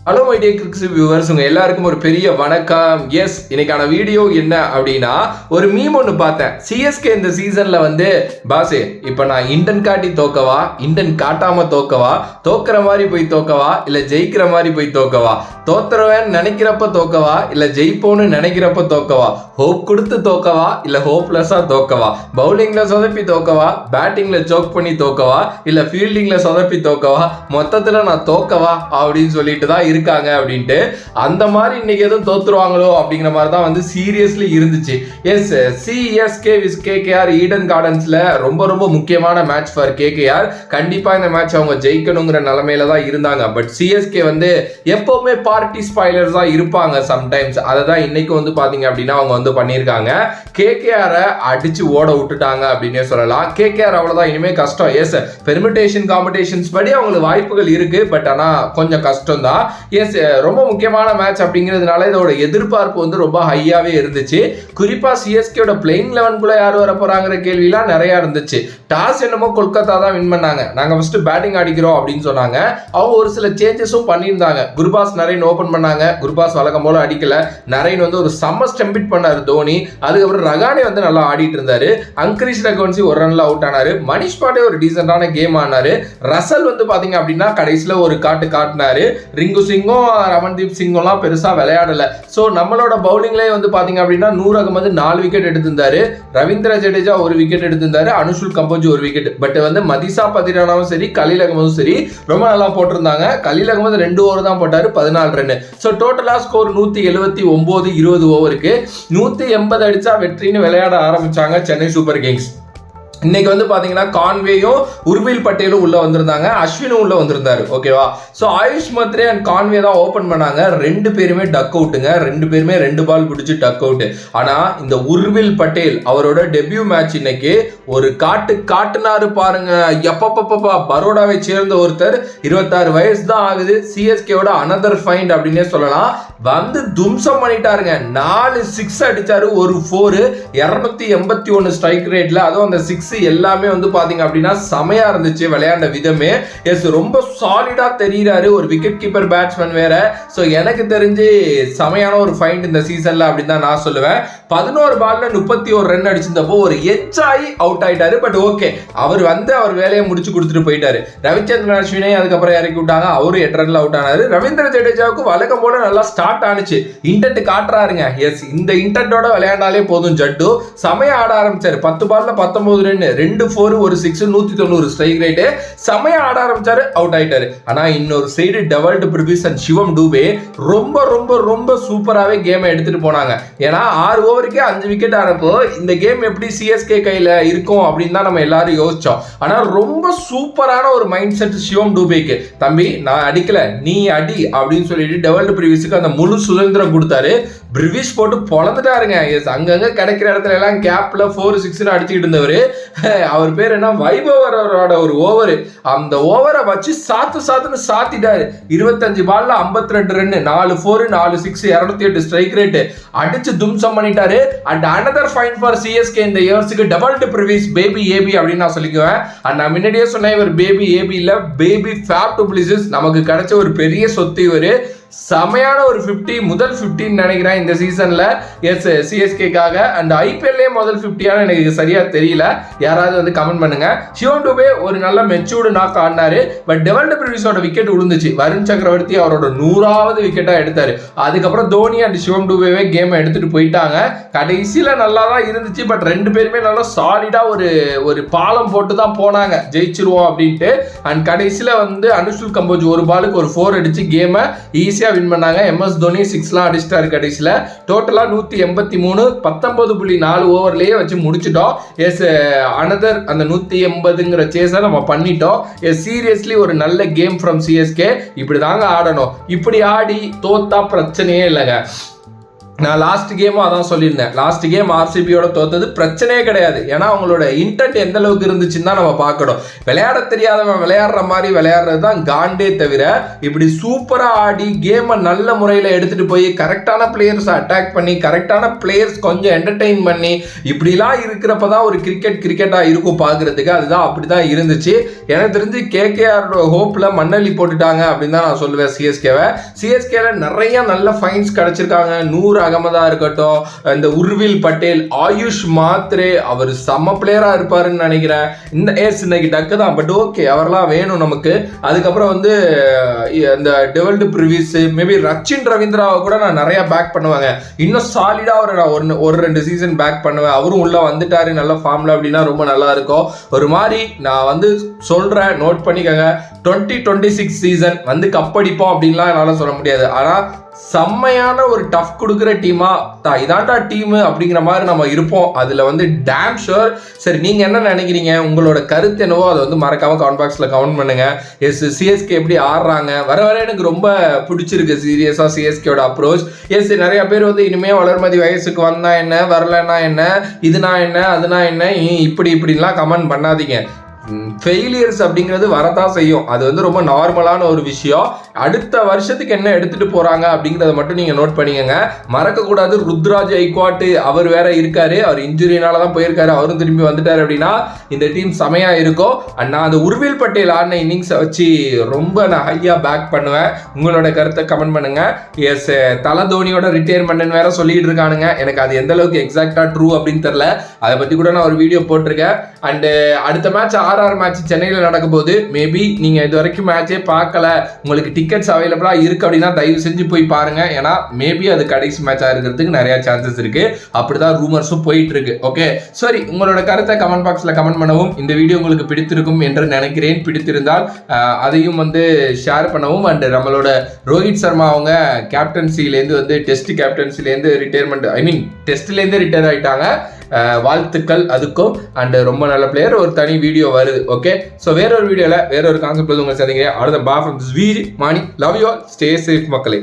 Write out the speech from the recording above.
Hello my dear cricket viewers, உங்க எல்லாருக்கும் ஒரு பெரிய வணக்கம். எஸ், இன்னைக்கான வீடியோ என்ன அப்படின்னா, ஒரு மீம் ஒன்று பார்த்தேன். சிஎஸ்கே இந்த சீசன்ல பாசே இப்போ நான் இண்டன் காட்டி தோக்கவா, இண்டன் காட்டாம தோக்கவா, தோக்குற மாதிரி போய் தோக்கவா, இல்ல ஜெயிக்கிற மாதிரி போய் தோக்கவா, தோத்துறவன் நினைக்கிறப்ப தோக்கவா, இல்ல ஜெயிப்போன்னு நினைக்கிறப்ப தோக்கவா, ஹோப் கொடுத்து தோக்கவா, இல்ல ஹோப்லெஸ்ஸா தோக்கவா, பவுலிங்ல சொதப்பி தோக்கவா, பேட்டிங்ல சோக் பண்ணி தோக்கவா, இல்ல ஃபீல்டிங்ல சொதப்பி தோக்கவா, மொத்தத்துல நான் தோக்கவா அப்படின்னு சொல்லிட்டு தான் இருக்காங்க அப்படின்ட்டு. அந்த மாதிரி இன்னைக்கு எதுவும் தோத்துருவாங்களோ அப்படிங்கிற மாதிரி தான் சீரியஸ்லி இருந்துச்சு. எஸ், சிஎஸ்கே விஸ் கேகேஆர் ஈடன் கார்டன்ஸ்ல ரொம்ப ரொம்ப முக்கியமான மேட்ச் ஃபார் கேகேஆர். கண்டிப்பா இந்த மேட்ச் அவங்க ஜெயிக்கணுங்கிற நிலைமையில தான் இருந்தாங்க. பட் சிஎஸ்கே எப்பவுமே பார்ட்டி ஸ்பாயிலர்ஸ் தான் இருப்பாங்க சம்டைம்ஸ். அதை தான் இன்னைக்கு பாத்தீங்க அப்படின்னா அவங்க பண்ணியிருக்காங்க. கேகேஆரை அடிச்சு ஓட விட்டுட்டாங்க அப்படின்னே சொல்லலாம். கேகேஆர் அவ்வளவுதான், இனிமே கஷ்டம். எஸ், பெர்மிட்டேஷன் காம்படிஷன்ஸ் படி அவங்களுக்கு வாய்ப்புகள் இருக்கு, பட் ஆனா கொஞ்சம் கஷ்டம் தான். எஸ், ரொம்ப முக்கியமான மேட்ச் அப்படிங்கிறதுனால இதோட எதிர்பார்ப்பு ரொம்ப ஹையாவே இருந்துச்சு. குறிப்பா சிஎஸ்கேயோட பிளேயிங் 11 யார் வர போறாங்கிற கேள்விலாம் நிறைய இருந்துச்சு. டாஸ் என்னமோ கொல்கத்தா தான் வின் பண்ணாங்க. நாங்க ஃபர்ஸ்ட் பேட்டிங் அடிக்கிறோம் அப்படின்னு சொன்னாங்க. அவங்க ஒரு சில சேஞ்சஸும் பண்ணியிருந்தாங்க. குர்பாஸ் நரேன் ஓபன் பண்ணாங்க. குர்பாஸ் வழக்கம் போல அடிக்கல. நரேன் ஒரு செம்ம ஸ்டம்பிட் பண்ணாரு தோனி. அதுக்கப்புறம் ரகானே நல்லா ஆடிட்டு இருந்தாரு. அங்கிரிஷ் ரகோன்சி ஒரு ரன்ல அவுட் ஆனாரு. மணிஷ் பாண்டே ஒரு டீசென்டான கேம் ஆனாரு. ரசல் பாத்தீங்க அப்படின்னா கடைசியில ஒரு காட்டினாரு. ரிங்கு சிங்கும் ரமன்தீப் சிங்கும் பெருசா விளையாடல. சோ நம்மளோட பவுலிங்லயே பாத்தீங்க அப்படின்னா நூர் அகமது 4 விக்கெட் எடுத்திருந்தாரு. ரவீந்திர ஜடேஜா 1 விக்கெட் எடுத்திருந்தாரு. அனுஷுல் கம்போஜ் 1 விக்கெட். பட் மதிசா பதிரானாவும் சரி, கலீல் அகமதும் சரி ரொம்ப நல்லா போட்டிருந்தாங்க. கலீல் அகமது 2 ஓவர் தான் போட்டாரு, 14 ரன். சோ டோட்டலா ஸ்கோர் 179 20 ஓவருக்கு 180 அடிச்சா வெற்றின்னு விளையாட ஆரம்பிச்சாங்க சென்னை சூப்பர் கிங்ஸ். இன்னைக்கு பாத்தீங்கன்னா கான்வேயும் உர்வில் பட்டேலும் உள்ள வந்திருந்தாங்க, அஸ்வினும் உள்ள வந்திருந்தாரு. ஓகேவா? So AYUSH Mhatre and Conway தான் ஓபன் பண்ணாங்க. 2 பேருமே டக் அவுட்டுங்க. 2 பேருமே 2 பால் பிடிச்சு டக் அவுட். ஆனா இந்த உர்வில் பட்டேல் அவரோட டெபியூ மேட்ச் இன்னைக்கு ஒரு காட்டுனாரு பாருங்க. எப்பப்பப்பா, பரோடாவை சேர்ந்த ஒருத்தர், 26 வயசு தான் ஆகுது. சிஎஸ்கேவோட அனதர் ஃபைண்ட் அப்படின்னே சொல்லலாம். தும்சம் பண்ணிட்டாருங்க. 4 6 அடிச்சாரு, ஒரு 4, 281 ஸ்ட்ரைக் ரேட்ல. அதுவும் அந்த 6 எல்லாமே பாத்தீங்க அப்படின்னா செமையா இருந்துச்சு விளையாண்ட விதமே. எஸ், ரொம்ப சாலிடா தெரியுறாரு. ஒரு விக்கெட் கீப்பர் பேட்ஸ்மேன் வேற. சோ எனக்கு தெரிஞ்சு செமையான ஒரு ஃபைண்ட் இந்த சீசன்ல அப்படின்னு தான் நான் சொல்லுவேன். 11 பால்ல 31 ரன் அடிச்சிருந்தப்போ ஒரு எட்ஜ் ஆகி அவுட் ஆயிட்டாரு. பட் ஓகே, அவர் அவர் வேலையை முடிச்சு கொடுத்துட்டு போயிட்டாரு. ரவிச்சந்திரன் அஸ்வினை அதுக்கப்புறம் இறக்கி விட்டாங்க. அவரு 8 ரன்ல அவுட் ஆனாரு. ரவீந்திர ஜடேஜாவுக்கு வழக்கம் போல நல்லா ஸ்டார்ட் ஆனிச்சு. இன்டென்ட் காட்டுறாருங்க. எஸ், இந்த இன்டென்ட்டோட விளையாண்டாலே போதும். ஜட்டு செமையா ஆட ஆரம்பிச்சாரு. 10 பால்ல 19 ரன், 2 4 ஒரு 6, 190 ஸ்ட்ரைக் ரேட். செமையா ஆட ஆரம்பிச்சாரு, அவுட் ஆயிட்டாரு. ஆனா இன்னொரு சைடு டெவல்ட் பிரிவிஸ் அண்ட் சிவம் டூபே ரொம்ப ரொம்ப ரொம்ப சூப்பராகவே கேமை எடுத்துட்டு போனாங்க. ஏன்னா 6 ஓவருக்கே 5 விக்கெட் ஆனப்போ இந்த கேம் எப்படி சிஎஸ்கே கையில இருக்கும் அப்படின்னு தான் நம்ம எல்லாரும் யோசிச்சோம். ஆனா ரொம்ப சூப்பரான ஒரு மைண்ட் செட் சிவம் டூபேக்கு. தம்பி, நான் அடிக்கல, நீ அடி அப்படின்னு சொல்லிட்டு டெவல்ட் பிரிவிஸுக்கு அந்த முழு சுதந்திரம் கொடுத்தாரு. பிரிவிஷ் போட்டு பொழந்துட்டாருங்க. எஸ், அங்கங்க கிடைக்கிற இடத்துல எல்லாம் கேப்ல 4 6 அடிச்சுக்கிட்டு இருந்தவர். அவர் பேர் என்ன, வைபவரோட ஒரு ஓவர், அந்த ஓவரை வச்சு சாத்துன்னு சாத்திட்டாரு. 25 பால்ல 52 ரன், 4 4 4 6, 208 ஸ்ட்ரைக் ரேட் அடிச்சு தும்சம் பண்ணிட்டாரு. And another fine for CSK இந்த இயர்ஸ்க்கு டெவல்ட் பிரிவிஸ் பேபி ஏபி அப்படின்னு நான் சொல்லிக்குவேன். அண்ட் நான் முன்னாடியே சொன்னேன், இவர் பேபி ஏபி இல்ல, பேபி ஃபேப் டு பிளிசஸ். நமக்கு கிடைச்ச ஒரு பெரிய சொத்து இவரு. செமையான ஒரு 50, முதல் 50 நினைக்கிறேன் இந்த சீசன்ல. எஸ், சிஎஸ்கேக்காக. அண்ட் ஐபிஎல்லே முதல் 50 எனக்கு சரியா தெரியல. யாராவது கமெண்ட் பண்ணுங்க. சிவம் டூபே ஒரு நல்ல மெச்சூர்டு நாக் ஆடினாரு. பட் டெவல்ட் பிரிவிஸோட விக்கெட் விழுந்துச்சு. வருண் சக்கரவர்த்தி அவரோட 100வது விக்கெட்டா எடுத்தாரு. அதுக்கப்புறம் தோனி அண்ட் சிவம் டூபேவே கேம் எடுத்துட்டு போயிட்டாங்க. கடைசியில நல்லா தான் இருந்துச்சு. பட் 2 பேருமே நல்லா சாலிடா ஒரு பாலம் போட்டு தான் போனாங்க, ஜெயிச்சிருவோம் அப்படின்ட்டு. அண்ட் கடைசியில அனுஷுல் கம்போஜ் 1 பாலுக்கு ஒரு 4 அடிச்சு கேமை ஈஸியா வின் பண்ணாங்க. எம்எஸ் தோனி 6 அடிச்சிட்டாரு கடைசியில. டோட்டலா 183, 19.4 ஓவர்லயே வச்சு முடிச்சிட்டோம். எஸ், அனதர் அந்த 180ங்கிற சேஸை நம்ம பண்ணிட்டோம். எஸ், சீரியஸ்லி ஒரு நல்ல கேம் ஃப்ரம் சிஎஸ்கே. இப்படி தாங்க ஆடணும். இப்படி ஆடி தோத்தா பிரச்சனையே இல்லைங்க. நான் லாஸ்ட் கேமும் அதான் சொல்லியிருந்தேன். லாஸ்ட் கேம் ஆர்சிபியோட தோத்தது பிரச்சனையே கிடையாது. ஏன்னா அவங்களோட இன்டென்ட் எந்த அளவுக்கு இருந்துச்சுன்னு தான் நம்ம பார்க்கணும். விளையாட தெரியாதவன் விளையாடுற மாதிரி விளையாடுறது தான் காண்டே தவிர, இப்படி சூப்பராக ஆடி கேமை நல்ல முறையில் எடுத்துகிட்டு போய் கரெக்டான பிளேயர்ஸை அட்டாக் பண்ணி கரெக்டான பிளேயர்ஸ் கொஞ்சம் என்டர்டெயின் பண்ணி இப்படிலாம் இருக்கிறப்ப தான் ஒரு கிரிக்கெட்டாக இருக்கும் பார்க்குறதுக்கு. அதுதான் அப்படி தான் இருந்துச்சு. எனக்கு தெரிஞ்சு கேகேஆரோட ஹோப்பில் மண்ணள்ளி போட்டுட்டாங்க அப்படின்னு தான் நான் சொல்லுவேன் சிஎஸ்கேவை. சிஎஸ்கேல நிறைய நல்ல ஃபைன்ஸ் கிடச்சிருக்காங்க. நூறு அகமதா இருக்கட்டும், இந்த உர்வில் பட்டேல், ஆயுஷ் மாத்ரே, அவர் செம்ம பிளேயரா இருப்பாருன்னு நினைக்கிறேன். இந்த இன்னைக்கு டக்கு தான், பட் ஓகே, அவரெல்லாம் வேணும் நமக்கு. அதுக்கப்புறம் வந்து இந்த டெவல்டு பிரிவிஸ், மேபி ரச்சின் ரவீந்திராவை கூட நான் நிறைய பேக் பண்ணுவாங்க. இன்னும் சாலிடா ஒரு 2 சீசன் பேக் பண்ணுவேன். அவரும் உள்ள வந்துட்டாரு நல்ல ஃபார்ம்ல அப்படின்னா ரொம்ப நல்லா இருக்கும். ஒரு மாதிரி நான் வந்து சொல்றேன், நோட் பண்ணிக்கங்க. 2026 சீசன் வந்து கப்படிப்போம் அப்படின்லாம் என்னால சொல்ல முடியாது. ஆனா செம்மையான ஒரு டஃப் கொடுக்குற டீமா இதாண்டா டீம் அப்படிங்கிற மாதிரி நம்ம இருப்போம். அதுல வந்து டேம் ஷுர். சரி, நீங்க என்ன நினைக்கிறீங்க? உங்களோட கருத்து என்னவோ அதை வந்து மறக்காம கமெண்ட் பாக்ஸ்ல கமெண்ட் பண்ணுங்க. சிஎஸ்கே எப்படி ஆடுறாங்க வர எனக்கு ரொம்ப பிடிச்சிருக்கு. சீரியஸா சிஎஸ்கேயோட அப்ரோச். நிறைய பேர் வந்து இனிமே வளர்மதி வயசுக்கு வந்தா என்ன, வரலன்னா என்ன, இதுனா என்ன, அதுனா என்ன, இப்படிலாம் கமெண்ட் பண்ணாதீங்க. ஃபெயிலியர்ஸ் அப்படிங்கிறது வரதான் செய்யும். அது வந்து ரொம்ப நார்மலான ஒரு விஷயம். அடுத்த வருஷத்துக்கு என்ன எடுத்துட்டு போறாங்க அப்படிங்கிறத மட்டும் நீங்க நோட் பண்ணிக்கங்க. மறக்கக்கூடாது, ருத்ராஜ் ஐக்வாட் அவர் வேற இருக்காரு. அவர் இன்ஜுரினால தான் போயிருக்காரு. அவரும் திரும்பி வந்துட்டாரு அப்படின்னா இந்த டீம் செமையா இருக்கும். அண்ட் நான் அந்த உர்வில் பட்டேல் ஆடின இன்னிங்ஸை வச்சு ரொம்ப நான் ஹையா பேக் பண்ணுவேன். உங்களோட கருத்தை கமெண்ட் பண்ணுங்க. தல தோனியோட ரிட்டையர்மெண்ட் வேற சொல்லிட்டு இருக்கானுங்க. எனக்கு அது எந்த அளவுக்கு எக்ஸாக்டா ட்ரூ அப்படின்னு தெரியல. அதை பத்தி கூட நான் ஒரு வீடியோ போட்டிருக்கேன். அண்ட் அடுத்த மேட்ச் ஆர்ஆர் மேட்ச் சென்னையில் நடக்கும் போது மேபி நீங்க இது வரைக்கும் மேட்சே பார்க்கல, உங்களுக்கு டிக்கெட்ஸ் அவைலபிளா இருக்கு அப்படின்னா தயவு செஞ்சு போய் பாருங்க. ஏன்னா மேபி அது கடைசி மேட்சா இருக்கிறதுக்கு நிறைய சான்சஸ் இருக்கு. அப்படிதான் ரூமர்ஸும் போயிட்டு இருக்கு. ஓகே, சரி, உங்களோட கருத்தை கமெண்ட் பாக்ஸ்ல கமெண்ட் பண்ணவும். இந்த வீடியோ உங்களுக்கு பிடித்திருக்கும் என்று நினைக்கிறேன். பிடித்திருந்தால் அதையும் வந்து ஷேர் பண்ணவும். அண்ட் நம்மளோட ரோஹித் சர்மா அவங்க கேப்டன்சிலேருந்து வந்து டெஸ்ட் கேப்டன்சிலேருந்து ரிட்டையர்மெண்ட், டெஸ்ட்லேருந்து ரிட்டையர் ஆயிட்டாங்க. வாழ்த்துக்கள் அதுக்கும். அண்ட் ரொம்ப நல்ல பிளேயர். ஒரு தனி வீடியோ வருது. ஓகே, ஸோ வேற ஒரு வீடியோவில் வேற ஒரு கான்செப்ட் உங்களை சந்திக்கிறேன். அடுத்த பாய் ஃப்ரம் திஸ் வீடியோ. மானி, love you all, stay safe மக்களே.